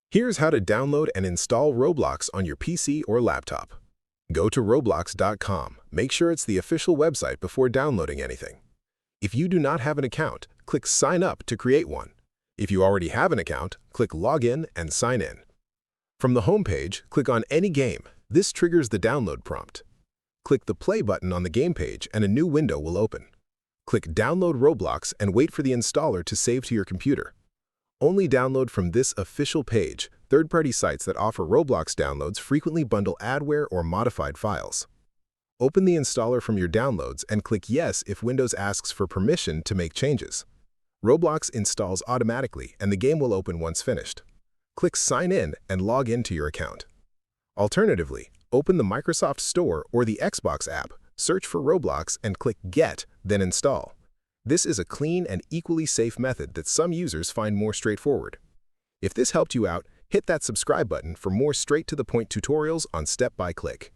Here's how to download and install Roblox on your PC or laptop. Go to roblox.com. Make sure it's the official website before downloading anything. If you do not have an account, click Sign Up to create one. If you already have an account, click Login and sign in. From the home page, click on any game. This triggers the download prompt. Click the Play button on the game page and a new window will open. Click Download Roblox and wait for the installer to save to your computer. Only download from this official page. Third-party sites that offer Roblox downloads frequently bundle adware or modified files. Open the installer from your downloads and click Yes if Windows asks for permission to make changes. Roblox installs automatically and the game will open once finished. Click Sign In and log into your account. Alternatively, open the Microsoft Store or the Xbox app, search for Roblox and click Get, then Install. This is a clean and equally safe method that some users find more straightforward. If this helped you out, hit that subscribe button for more straight-to-the-point tutorials on Step by Click.